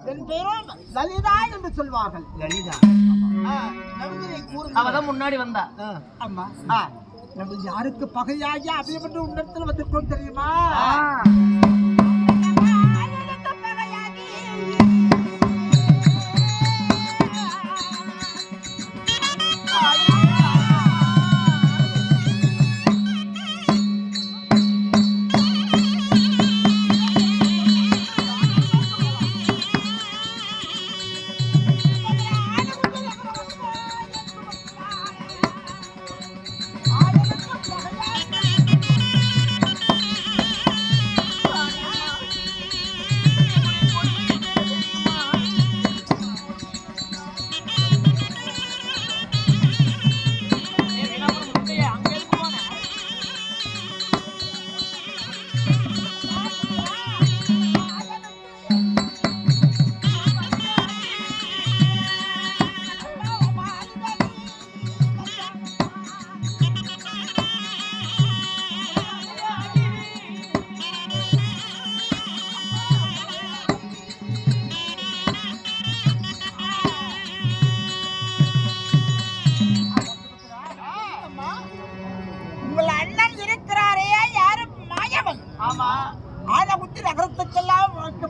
என் பேரும் லலிதா என்று சொல்வார்கள். லலிதா அவதான் முன்னாடி வந்தா. அம்மா நம்ம யாருக்கு பகையாகி அபியம் என்று உன்னிடத்தில் வந்திருக்கோம் தெரியுமா?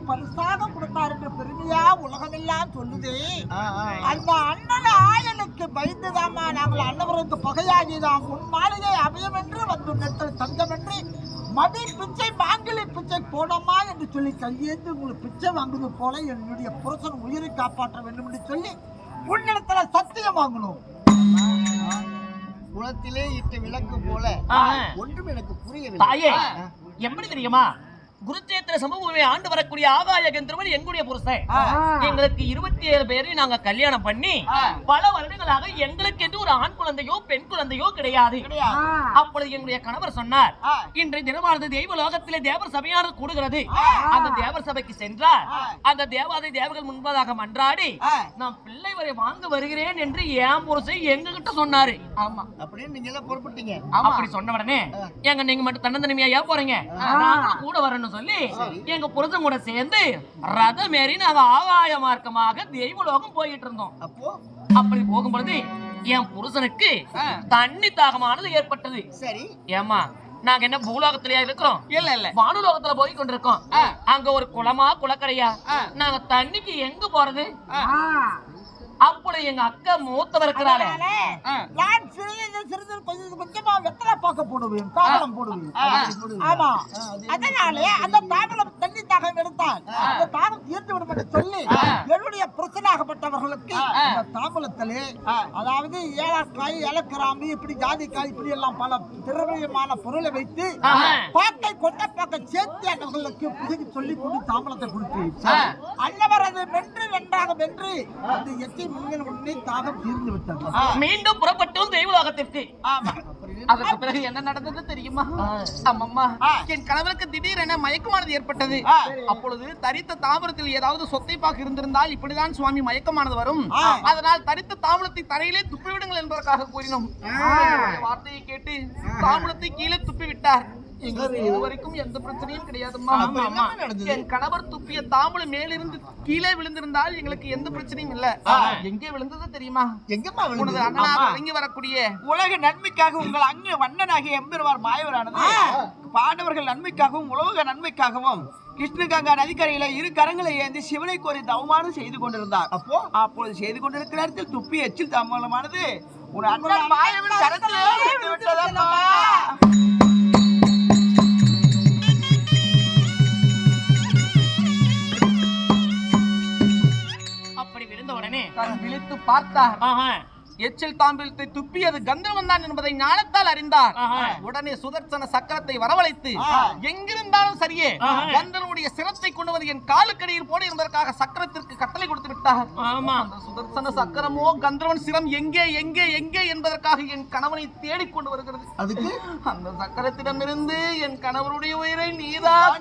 பரிசாக கொடுத்தார் என்று பெருமையா உலகமெல்லாம் சொல்லுது. அந்த அண்ணன் ஆயனுக்கு பயந்துதாமா நாங்கள் அண்ணவருக்கு பகையாகிதான் உன் மாளிகை அபயம் என்று வந்து நெத்தல் தங்கம் என்று மதி பிச்சை மாங்கிலி பிச்சை போனோமா என்று சொல்லி கையேந்து உங்களுக்கு பிச்சை வாங்குவது போல என்னுடைய புருஷன் உயிரை காப்பாற்ற வேண்டும் என்று சொல்லி உன்னிடத்துல சத்தியம் வாங்கணும். குளத்திலே இட்ட விளக்கு போல ஒன்றும் எனக்கு புரியவில்லை. தாயே எப்படி தெரியுமா? குருச்சேத்திர சமூகமே ஆண்டு வரக்கூடிய ஆகாய கந்தர்வன் எங்களுடைய புருஷன். எங்களுக்கு 27 பேரை நாங்க கல்யாணம் பண்ணி பல வருடங்களாக எங்களுக்கு என்று ஒரு ஆண் குழந்தையோ பெண் குழந்தையோ கிடையாது. அப்பொழுது எங்களுடைய கணவர் சொன்னார், இன்றைய தினமானது தெய்வ லோகத்திலே தேவர் சபையானது கூடுகிறது. அந்த தேவர் சபைக்கு சென்றார். அந்த தேவாதி தேவர்கள் முன்பதாக மன்றாடி நான் பிள்ளை வரை வாங்க வருகிறேன் என்று என் புருஷன் எங்க கிட்ட சொன்னாரு. ஆமா அப்படின்னு நீங்க எல்லாம் பொறுப்பட்டீங்க. அப்படி சொன்ன உடனே எங்க நீங்க மட்டும் தன்னந்தனிமையா ஏன் போறீங்க, நாங்களும் கூட வரணும் சொல்லி எங்க புருஷன் கூட சேர்ந்து ரதம் ஏறி நாங்க ஆகாய மார்க்கமாக தெய்வலோகம் போயிட்டு இருந்தோம். அப்படி போகும்பொழுது என் புருஷனுக்கு தண்ணி தாகமானது ஏற்பட்டது. சரி ஏமா நாங்க என்ன பூலோகத்திலயா இருக்கிறோம்? இல்ல இல்ல வானுலோகத்துல போய் கொண்டிருக்கோம். அங்க ஒரு குளமா குளக்கரையா, நாங்க தண்ணிக்கு எங்க போறது? அப்பொழுது எங்க அக்கா மூத்தவர் இருக்கிறாளே, நான் சிறிது கொஞ்சம் கொஞ்சமா வெத்தலை பாக்க போடுவேன், தாவலம் போடுவேன். ஆமா அதனாலே அந்த தாவலம் தண்ணி தாகம் எடுத்தால் அந்த தாகம் தீர்த்து விடும் என்று சொல்லி என்னுடைய பிரச்சனாகப்பட்டவர்களுக்கு அந்த தாவலத்திலே அதாவது ஏலக்காய் ஏலக்கிராம்பு இப்படி ஜாதிக்காய் இப்படி எல்லாம் பல திரவியமான பொருளை வைத்து பாக்கை கொண்ட பாக்க சேர்த்து அவர்களுக்கு புதுக்கி சொல்லி கொண்டு தாவலத்தை கொடுத்து அன்னவர் அது வென்று வென்றாக வென்று அந்த எச்சி மீண்டும் புறப்பட்டோம் தெய்வலோகத்திற்கு. அதற்கு பிறகு என்ன நடந்தது தெரியுமா? அம்மம்மா என் கணவருக்கு திடீரென மயக்கமானது ஏற்பட்டது. அப்பொழுது தரித்த தாமிரத்தில் ஏதாவது சொத்தை பாக்கு இருந்திருந்தால் இப்படிதான் சுவாமி மயக்கமானது வரும். அதனால் தரித்த தாமிரத்தை தரையிலே துப்பிவிடுங்கள் என்பதற்காக கூறினோம். வார்த்தையை கேட்டு தாமிரத்தை கீழே துப்பி விட்டார். இதுவரைக்கும் எந்த பிரச்சனையும் கிடையாதுமா. என் கணவர் துப்பிய தாம்பூலம் மேலிருந்து கீழே விழுந்திருந்தால் எங்களுக்கு எந்த பிரச்சனையும் இல்ல. எங்கே விழுந்தது தெரியுமா? எங்கம்மா விழுந்தது? அண்ணனாக இறங்கி வரக்கூடிய உலக நன்மைக்காக உங்கள் அங்கே வண்ணனாகிய எம்பெருமார் மாயவரானது பாண்டவர்கள் நன்மைக்காகவும் உலக நன்மைக்காகவும் கிருஷ்ணகங்கா நதிக்கரையில 2 கரங்களை ஏந்தி சிவனை கோரி தவமானம் செய்து கொண்டிருந்தார். அப்பொழுது செய்து கொண்டிருக்கிற இடத்தில் துப்பி எச்சில் தாம்பூலமானது ஒரு அண்ணன் மாயவன் கரத்திலே விட்டதம்மா. விழித்து பார்த்தார். எச்சில் தாம்பிலத்தை துப்பியது கந்தர்வன் தான் என்பதை ஞானத்தால் அறிந்தார். உடனே சுதர்சன சக்கரத்தை வரவழைத்து எங்கிருந்தாலும் சரியே கந்தர்வனுடைய சிரத்தை கொண்டு வந்து என் காலுக்கடியில் போடு என்பதற்காக சக்கரத்திற்கு கட்டளை கொடுத்து விட்டார். அந்த சுதர்சன சக்கரமோ கந்தர்வன் சிரம் எங்கே எங்கே எங்கே என்பதற்காக என் கணவனை தேடிக்கொண்டு வருகிறது. அதுக்கு அந்த சக்கரத்திடமிருந்து என் கணவனுடைய உயிரை நீதான்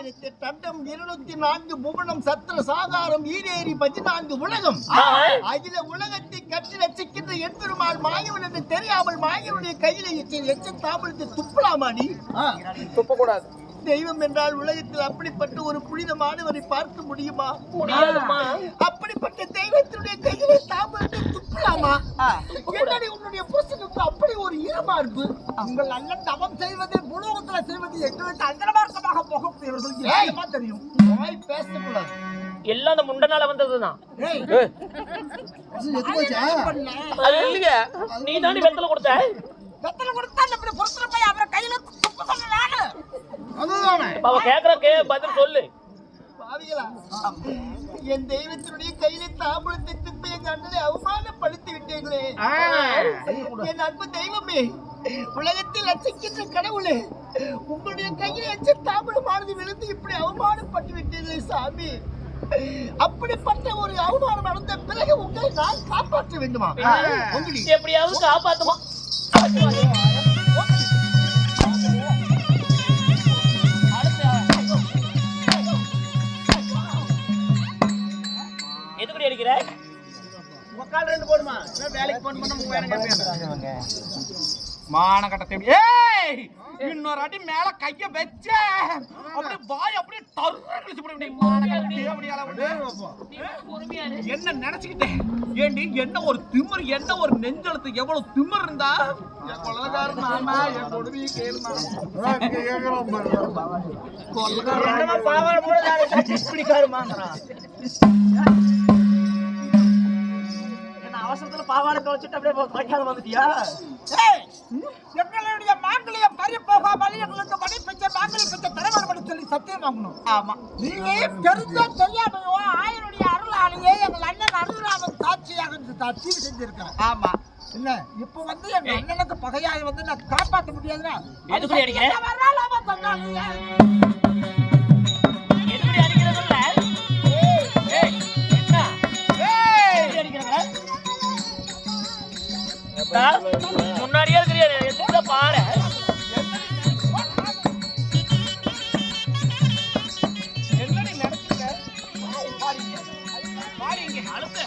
தண்டம் 204 புவனம் சத்திர சாகாரம் ஈரேரி 14 உலகம் அகில உலகத்தை கட்டி ரசிக்கின்ற எம்பெருமாள் மாயவன் என்று தெரியாமல் மாயவனுடைய கையில எச்ச தாமரத்தை துப்பலாமாடி துப்பக்கூடாது. தெய்வம் என்றால் உலகத்தில் அப்படிப்பட்ட ஒரு புனிதமானவரை பார்க்க முடியுமா? அப்படிப்பட்ட தெய்வத்தினுடைய கையிலே தாமரத்தை துப்பலாமா? என்னடி உன்னுடைய புருஷனுக்கு அப்படி ஒரு ஈரமார்பு? உங்கள் அண்ணன் தவம் செய்வது பூலோகத்துல செய்வது எங்களுக்கு அந்தரமார்க்கமாக போகும் இவர்களுக்கு தெரியும். வாய் பேசக்கூடாது. எல்லாம் அந்த முண்டனால வந்ததுதான். நீ தாண்டி வெத்தலை கொடுத்த. வெத்தலை கொடுத்தா அப்படி பொறுத்துற போய் அவரை கையில துப்பு சொன்னானு அவ கேக்குற பதில் சொல்லு. என் தெய்வத்தினுடைய கையில தாம்பூலத்தை துப்பி எங்க அண்ணனை அவமானப்படுத்தி விட்டீங்களே. என் அன்பு தெய்வமே, உலகத்தில் ரசிக்கின்ற கடவுளே, உங்களுடைய கையில எச்ச தாம்பூலமானது விழுந்து இப்படி அவமானப்பட்டு விட்டீங்களே சாமி. அப்படிப்பட்ட ஒரு அவமானம் நடந்த பிறகு உங்களை நான் காப்பாற்ற வேண்டுமா? எப்படியாவது காப்பாத்துமா? எதுக்குடி அடிக்கிற? முக்கால் 2 போடுமா? வேலைக்கு போன் பண்ண வேற கேட்பீங்க. மானகட்ட ஏய், இன்னொரு அடி மேல கைய வெச்ச அப்படியே வாய் அப்படியே தர்ற கிழிச்சு போட முடியும். மானகட்ட அப்படியால என்ன நினைச்சிட்டேன்? ஏண்டி என்ன ஒரு திமிர், என்ன ஒரு நெஞ்செழுத்து, எவ்வளவு திமிர் இருந்தா கொள்ளகாரன் நாம என் கொடுமையை கேளுமா. கொள்ளகாரன் பாவாட போடுறாரு இப்படி காருமாங்கறான். அவசரத்துல பாவாடை தொலைச்சிட்டு அப்படியே வைக்காத வந்துட்டியா? எங்களுடைய மாங்கலியம் பறி போகாமல் எங்களுக்கு மணி பிச்சை மாங்கலி பிச்சை தரவரப்பட சொல்லி சத்தியம் வாங்கணும். ஆமா, நீங்க தெரிஞ்சோ தெரியாமையோ ஆயனுடைய அருளாலேயே எங்கள் அண்ணன் அருள்ராமன் சாட்சியாக தீவு செஞ்சிருக்கிறேன். ஆமா, இல்ல இப்ப வந்து எங்க அண்ணனுக்கு பகையாய் வந்து நான் காப்பாற்ற முடியாதுன்னா எதுக்குடி அடிக்கிற? முன்னாடியே இருக்கிற பாரு. என்னடி நடக்குது? பாருங்க அழுத்த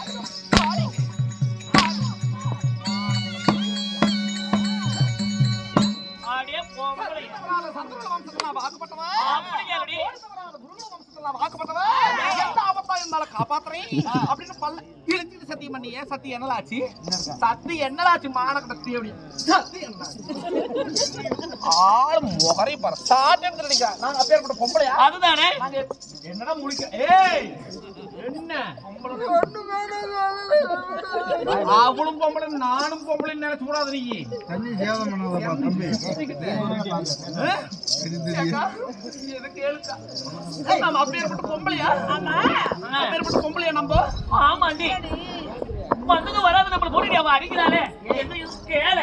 ஆடியே போகல. சந்திர வம்சத்துல வாக்குப்பட்டவா அப்படிங்கடி. குரு வம்சத்துல வாக்குப்பட்டவா எந்த ஆபத்தா இருந்தாலும் காப்பாத்துறேன் அப்படின்னு பல்ல இழுச்சிட்டு சத்தியம் பண்ணி. ஏன் சத்தியம் என்னலாச்சு? சத்தியம் என்னலாச்சு? மானகட்ட அப்படி சத்தியம் என்ன ஆள் முகரை பாரு சாட்டம் தெரியுங்க. நாங்க அப்பேற்பட்ட பொம்பளையா? அதுதானே. நாங்க என்னடா முழிக்க? ஏய் என்ன பொம்பளை? அவளும் பொம்பளை நானும் பொம்பளை நினைச்சு கூடாது. நீ தண்ணி சேதம் பண்ணாதப்பா தம்பி. நம்ம அப்பேற்பட்ட பொம்பளையா? அப்பேற்பட்ட பொம்பளையா நம்ம? ஆமாண்டி. வந்துங்க வராது நம்மள போட்டு அவ அடிக்கிறாளே. என்ன கேள?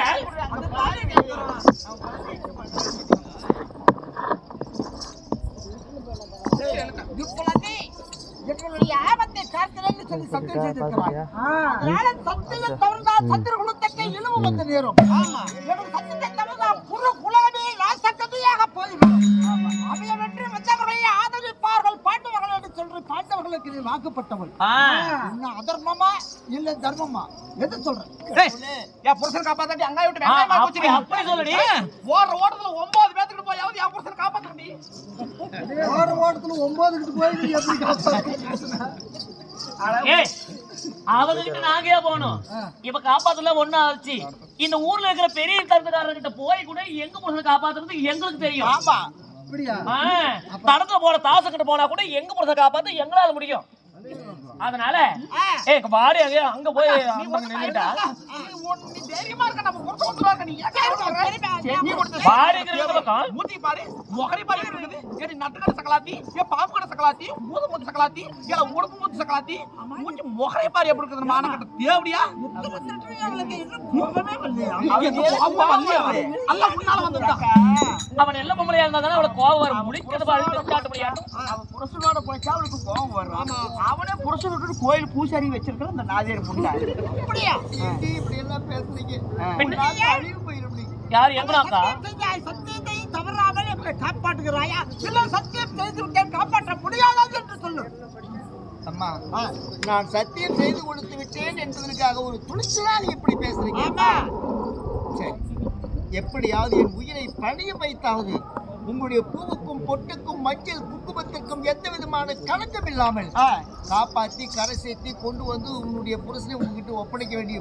எங்களுடைய ஆபத்தை காக்கிறேன்னு சொல்லி சத்தியம் செய்திருக்கிறார். அதனால சத்தியம் தவறுதான் சத்திரகுலத்தை இழிவு வந்து நேரும். சத்தியத்தை தவறுதான் புற குலமே நாசக்கதியாக போய்விடும். அவைய வெற்றி வந்தவர்களை ஆதரிப்பார்கள் பாண்டவர்கள் என்று சொல்லி பாண்டவர்களுக்கு நீ வாக்குப்பட்டவள். இன்னும் அதர்மமா இல்ல தர்மமா எது சொல்றேன்? என் புருஷன் காப்பாத்தி அங்காய விட்டு வெங்காயமா போச்சுடி. அப்படி சொல்லுடி. ஓடுற ஓட்டத்துல 9 பேத்துக்கிட்டு போயாவது என் புருஷன் காப்பாத்துடி. ஓட்டத்துல 9 கிட்ட போய் எப்படி காப்பாத்து? ஏய், அவங்ககிட்ட நாங்க போனோம். இப்ப காப்பாத்துல ஒண்ணு ஆச்சு. இந்த ஊர்ல இருக்கிற பெரிய கருத்துக்காரர்கிட்ட போய் கூட எங்க புருஷனை காப்பாத்துறது எங்களுக்கு தெரியும். ஆமா, அப்படியா? தடத்துல போற தாச கிட்ட போனா கூட எங்க புருஷனை காப்பாத்த எங்களால முடியும். அதனால வாடி அங்க போய் நின்னுட்டா நீ தைரியமா இருக்க. நம்ம புருஷன் வந்துருவாங்க. நீ ஏன் மூத்தி பாரு, முகரி பாரு இருக்குது. ஏடி நட்டுக்கட சக்கலாத்தி, ஏன் பாம்பு கட சக்கலாத்தி, மூது மூத்து சக்கலாத்தி, ஏல உடம்பு மூத்து சக்கலாத்தி, மூஞ்சி முகரி பாரு எப்படி இருக்குது? மானகட்ட தேவடியா? அல்ல முன்னால வந்துட்டான். அவன் நல்ல பொம்பளையா இருந்தா தானே அவளுக்கு கோவம் வரும். முடிக்கிறது காட்ட முடியாது. அவன் புருஷனோட போய்ச்சா அவளுக்கு கோபம் வரும். அவனே புருஷன் விட்டு கோயில் பூசாரி வச்சிருக்கிற அந்த நாதேர் புண்டா. அப்படியா? இப்படி எல்லாம் பேசுறீங்க. அழிவு போயிடும். யாரு எங்கனாக்கா? சத்தியத்தை தவறாமல் மாப்பிள்ளை காப்பாற்றுகிறாயா இல்லை சத்தியம் செய்து விட்டேன் காப்பாற்ற முடியாதது என்று சொல்லு. அம்மா நான் சத்தியம் செய்து கொடுத்து விட்டேன் என்பதற்காக ஒரு துணிச்சலாக இப்படி பேசுறீங்க. சரி, எப்படியாவது என் உயிரை பணிய வைத்தாவது உங்களுடைய பூவுக்கும் பொட்டுக்கும் மஞ்சள் குங்குமத்திற்கும் எந்த விதமான கலக்கம் இல்லாமல் காப்பாற்றி கரை சேர்த்தி கொண்டு வந்து உங்களுடைய புருஷனை உங்ககிட்ட ஒப்படைக்க வேண்டிய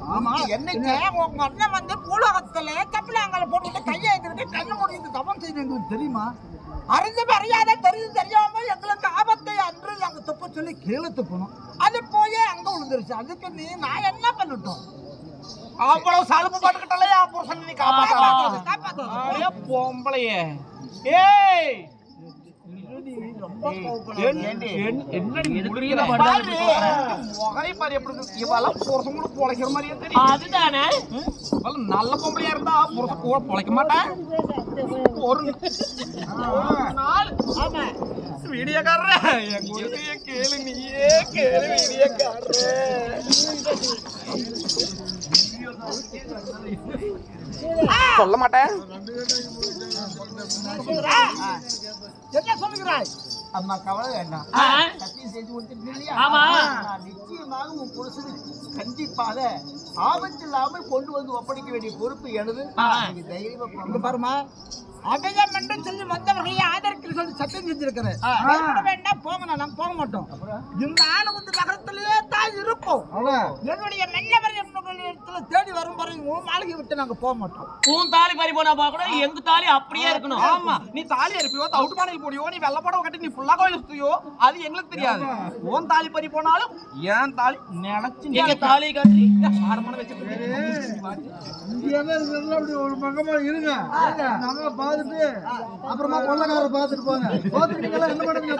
என்னைக்கு உங்க அண்ணன் வந்து பூலோகத்துல தப்பிலாங்கல போட்டு கையை எடுத்துட்டு கண்ணு முடிந்து தவம் செய்து எங்களுக்கு தெரியுமா? அறிந்து அறியாத தெரியும் தெரியாம எங்களுக்கு ஆபத்தை அன்று நாங்க துப்ப சொல்லி கீழே துப்பணும். அது போய் அங்க விழுந்துருச்சு. அதுக்கு நான் என்ன பண்ணட்டும்? அவ்வளவு சலுப்பு பாட்டுக்கிட்டாலே புருஷன் நீ காப்பாத்த பொம்பளையே. ஏய் நல்ல பொம்பளையா இருந்தா புருஷன் கூட பொழைக்க மாட்டேன். ஒரு நாள் வீடியோக்காரர் எங்க கேளு, நீயே கேளு வீடியோக்காரர். சொல்ல மாட்டேன். என்ன சொல்லுகிறாய்? அம்மா கவலை வேண்டாம், சத்தியம் செய்து கொடுத்துட்டு இல்லையா? நான் நிச்சயமாக உன் புருஷனுக்கு கண்டிப்பாக ஆபத்து இல்லாமல் கொண்டு வந்து ஒப்படைக்க வேண்டிய பொறுப்பு எனது. நீங்க தைரியமா பாருமா, அபயம் என்று சொல்லி வந்தவர்களை ஆதரிக்க சொல்லி சத்தியம் செஞ்சிருக்கிறேன். வேண்டாம் போங்க, நாங்க போக மாட்டோம். இந்த ஆளு வந்து நகரத்திலேயே தான் இருப்போம். என்னுடைய மெல்லவர் இடத்துல தேடி வரும் வரை உன் மாளிகை விட்டு நாங்க போக மாட்டோம். உன் தாலி பறி போனா கூட எங்க தாலி அப்படியே இருக்கணும். ஆமா, நீ தாலி அறுப்பியோ தவுட்டு பானையில் போடியோ நீ வெள்ள படம் கட்டி நீ புல்லா கோயில் சுத்தியோ அது எங்களுக்கு தெரியாது. உன் தாலி பறி போனாலும் ஏன் தாலி நினைச்சு எங்க தாலி கட்டி ஆரமான வச்சு ஒரு பக்கமா இருங்க, நாங்க பாத்துட்டு அப்புறமா கொள்ளக்கார பாத்துட்டு போங்க. பாத்துக்கிட்டீங்களா என்ன பண்ணுங்க?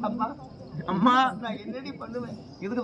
அம்மா அம்மா நான் என்னடி பண்ணுவேன்? இதுக்கு